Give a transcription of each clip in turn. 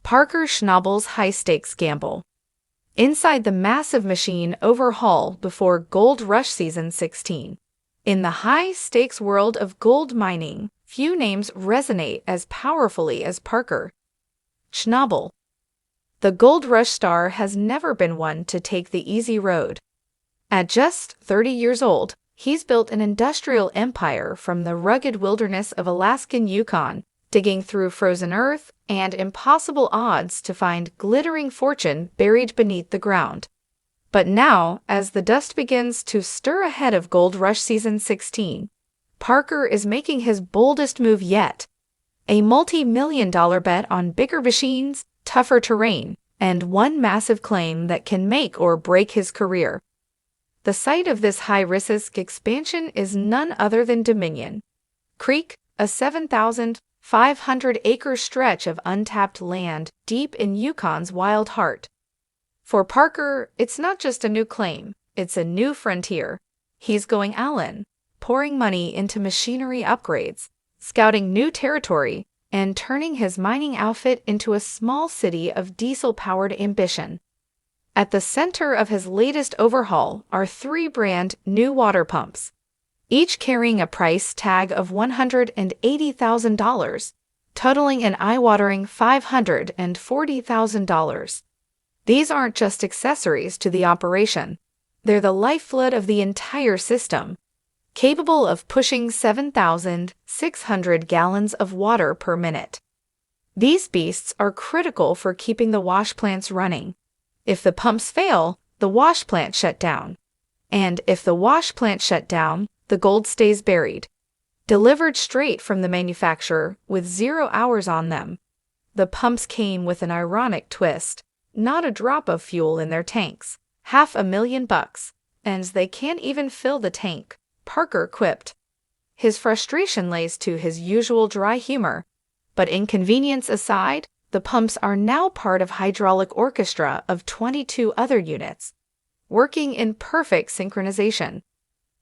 Parker Schnabel's high-stakes gamble. Inside the massive machine overhaul before Gold Rush Season 16. In the high-stakes world of gold mining, few names resonate as powerfully as Parker Schnabel. The Gold Rush star has never been one to take the easy road. At just 30 years old, he's built an industrial empire from the rugged wilderness of Alaskan Yukon, digging through frozen earth and impossible odds to find glittering fortune buried beneath the ground. But now, as the dust begins to stir ahead of Gold Rush Season 16, Parker is making his boldest move yet. A multi-million-dollar bet on bigger machines, tougher terrain, and one massive claim that can make or break his career. The site of this high-risk expansion is none other than Dominion Creek, a 7,500-acre stretch of untapped land deep in Yukon's wild heart. For Parker, it's not just a new claim, it's a new frontier. He's going all in, pouring money into machinery upgrades, scouting new territory, and turning his mining outfit into a small city of diesel-powered ambition. At the center of his latest overhaul are 3 brand new water pumps, each carrying a price tag of $180,000, totaling an eye-watering $540,000. These aren't just accessories to the operation. They're the lifeblood of the entire system, capable of pushing 7,600 gallons of water per minute. These beasts are critical for keeping the wash plants running. If the pumps fail, the wash plant shut down. And if the wash plant shut down, the gold stays buried. Delivered straight from the manufacturer with 0 hours on them. The pumps came with an ironic twist. Not a drop of fuel in their tanks, $500,000, and they can't even fill the tank, Parker quipped. His frustration lays to his usual dry humor, but inconvenience aside, the pumps are now part of hydraulic orchestra of 22 other units, working in perfect synchronization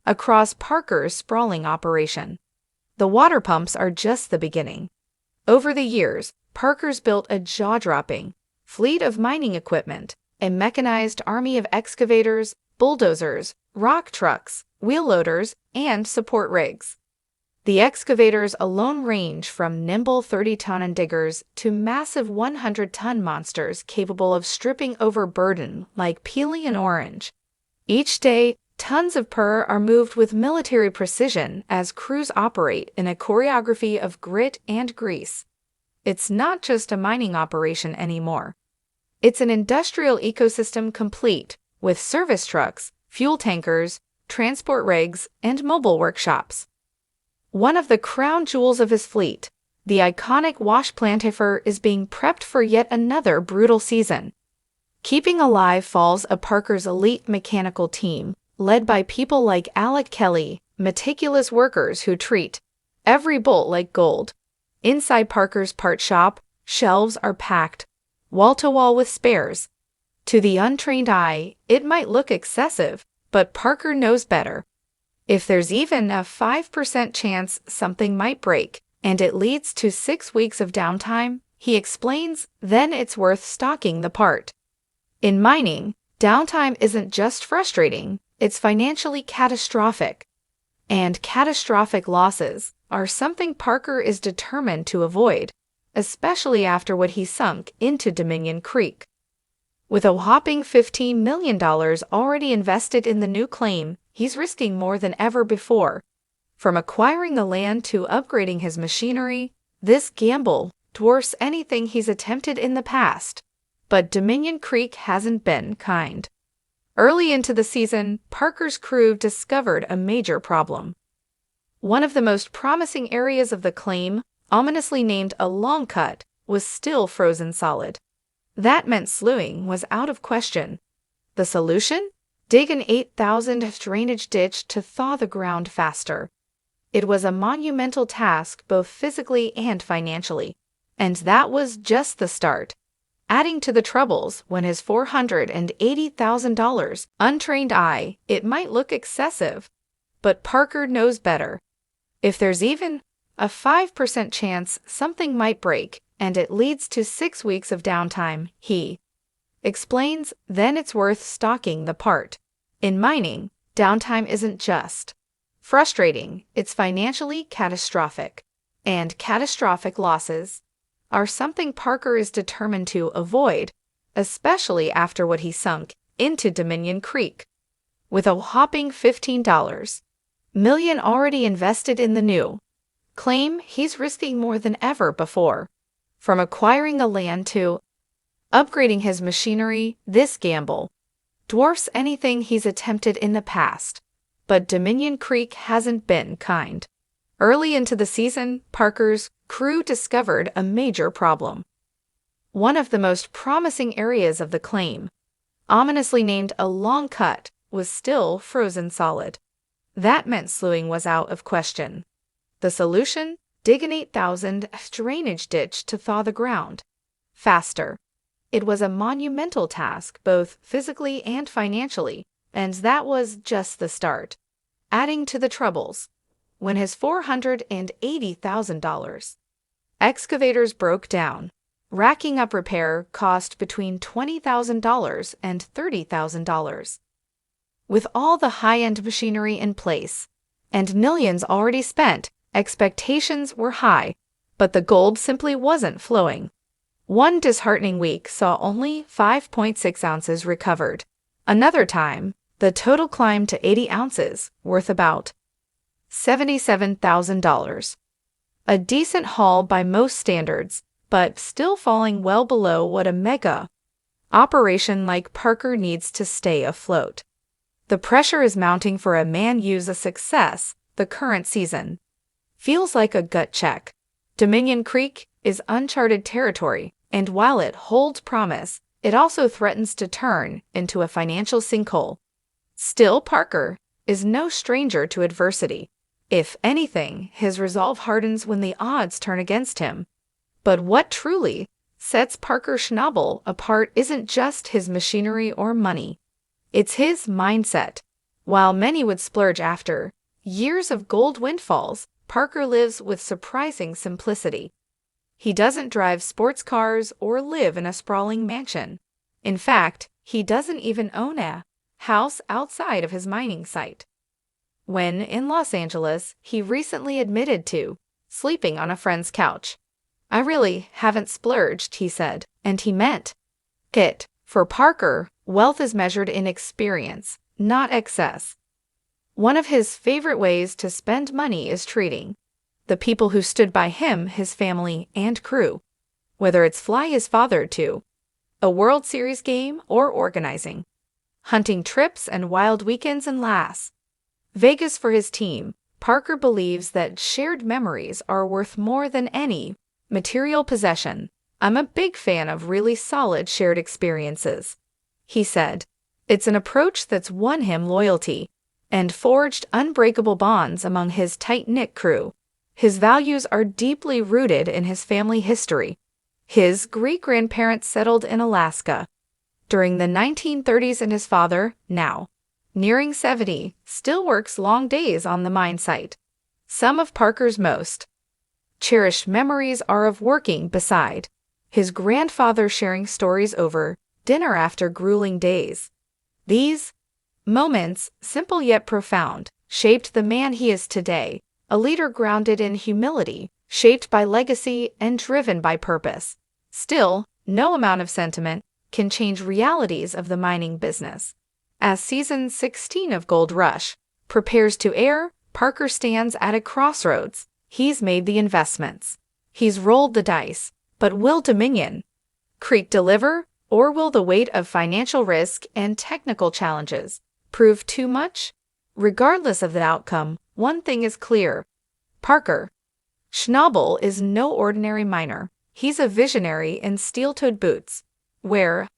across Parker's sprawling operation. The water pumps are just the beginning. Over the years, Parker's built a jaw-dropping fleet of mining equipment, a mechanized army of excavators, bulldozers, rock trucks, wheel loaders, and support rigs. The excavators alone range from nimble 30-ton diggers to massive 100-ton monsters capable of stripping overburden like peeling an orange. Each day, tons of PUR are moved with military precision as crews operate in a choreography of grit and grease. It's not just a mining operation anymore. It's an industrial ecosystem complete with service trucks, fuel tankers, transport rigs, and mobile workshops. One of the crown jewels of his fleet, the iconic wash plantifer, is being prepped for yet another brutal season. Keeping alive falls a Parker's elite mechanical team, led by people like Alec Kelly, meticulous workers who treat every bolt like gold. Inside Parker's part shop, shelves are packed, wall-to-wall with spares. To the untrained eye, it might look excessive, but Parker knows better. If there's even a 5% chance something might break, and it leads to 6 weeks of downtime, he explains, then it's worth stocking the part. In mining, downtime isn't just frustrating, it's financially catastrophic. And catastrophic losses are something Parker is determined to avoid, especially after what he sunk into Dominion Creek. With a whopping $15 million already invested in the new claim, he's risking more than ever before. From acquiring the land to upgrading his machinery, this gamble dwarfs anything he's attempted in the past. But Dominion Creek hasn't been kind. Early into the season, Parker's crew discovered a major problem. One of the most promising areas of the claim, ominously named a long cut, was still frozen solid. That meant slewing was out of question. The solution? Dig an 8,000 drainage ditch to thaw the ground faster. It was a monumental task both physically and financially. And that was just the start. Adding to the troubles, when his $480,000 untrained eye, it might look excessive. But Parker knows better. If there's even a 5% chance something might break, and it leads to 6 weeks of downtime, he explains. Then it's worth stocking the part. In mining, downtime isn't just frustrating, it's financially catastrophic. And catastrophic losses are something Parker is determined to avoid, especially after what he sunk into Dominion Creek. With a whopping $15 million already invested in the new claim, he's risking more than ever before. From acquiring the land to upgrading his machinery, this gamble dwarfs anything he's attempted in the past. But Dominion Creek hasn't been kind. Early into the season, Parker's crew discovered a major problem. One of the most promising areas of the claim, ominously named a long cut, was still frozen solid. That meant slewing was out of question. The solution? Dig an 8,000 drainage ditch to thaw the ground faster. It was a monumental task, both physically and financially, and that was just the start. Adding to the troubles, when his $480,000 excavators broke down, racking up repair cost between $20,000 and $30,000. With all the high-end machinery in place and millions already spent, expectations were high, but the gold simply wasn't flowing. One disheartening week saw only 5.6 ounces recovered. Another time, the total climbed to 80 ounces, worth about $77,000. A decent haul by most standards, but still falling well below what a mega operation like Parker needs to stay afloat. The pressure is mounting for a man use a success. The current season feels like a gut check. Dominion Creek is uncharted territory, and while it holds promise, it also threatens to turn into a financial sinkhole. Still, Parker is no stranger to adversity. If anything, his resolve hardens when the odds turn against him. But what truly sets Parker Schnabel apart isn't just his machinery or money. It's his mindset. While many would splurge after years of gold windfalls, Parker lives with surprising simplicity. He doesn't drive sports cars or live in a sprawling mansion. In fact, he doesn't even own a house outside of his mining site. When in Los Angeles, he recently admitted to sleeping on a friend's couch. "I really haven't splurged," he said, and he meant it. For Parker, wealth is measured in experience, not excess. One of his favorite ways to spend money is treating the people who stood by him, his family, and crew, whether it's fly his father to a World Series game or organizing hunting trips and wild weekends in Las Vegas for his team. Parker believes that shared memories are worth more than any material possession. "I'm a big fan of really solid shared experiences," he said. It's an approach that's won him loyalty and forged unbreakable bonds among his tight-knit crew. His values are deeply rooted in his family history. His great-grandparents settled in Alaska during the 1930s, and his father, now nearing 70, still works long days on the mine site. Some of Parker's most cherished memories are of working beside his grandfather, sharing stories over dinner after grueling days. These moments, simple yet profound, shaped the man he is today, a leader grounded in humility, shaped by legacy and driven by purpose. Still, no amount of sentiment can change realities of the mining business. As season 16 of Gold Rush prepares to air, Parker stands at a crossroads. He's made the investments. He's rolled the dice. But will Dominion Creek deliver, or will the weight of financial risk and technical challenges prove too much? Regardless of the outcome, one thing is clear. Parker Schnabel is no ordinary miner. He's a visionary in steel-toed boots. Where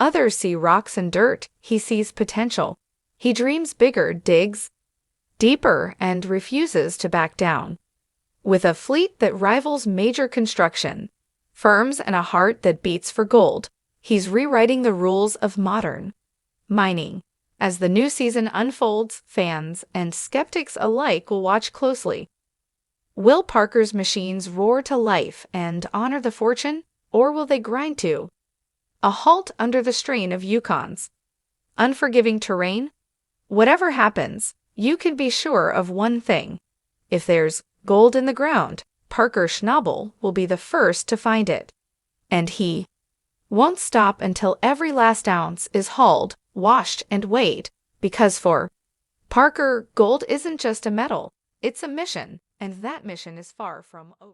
others see rocks and dirt, he sees potential. He dreams bigger, digs deeper, and refuses to back down. With a fleet that rivals major construction firms and a heart that beats for gold, he's rewriting the rules of modern mining. As the new season unfolds, fans and skeptics alike will watch closely. Will Parker's machines roar to life and honor the fortune, or will they grind to a halt under the strain of Yukon's unforgiving terrain? Whatever happens, you can be sure of one thing. If there's gold in the ground, Parker Schnabel will be the first to find it. And he won't stop until every last ounce is hauled, washed, and weighed, because for Parker, gold isn't just a metal, it's a mission, and that mission is far from over.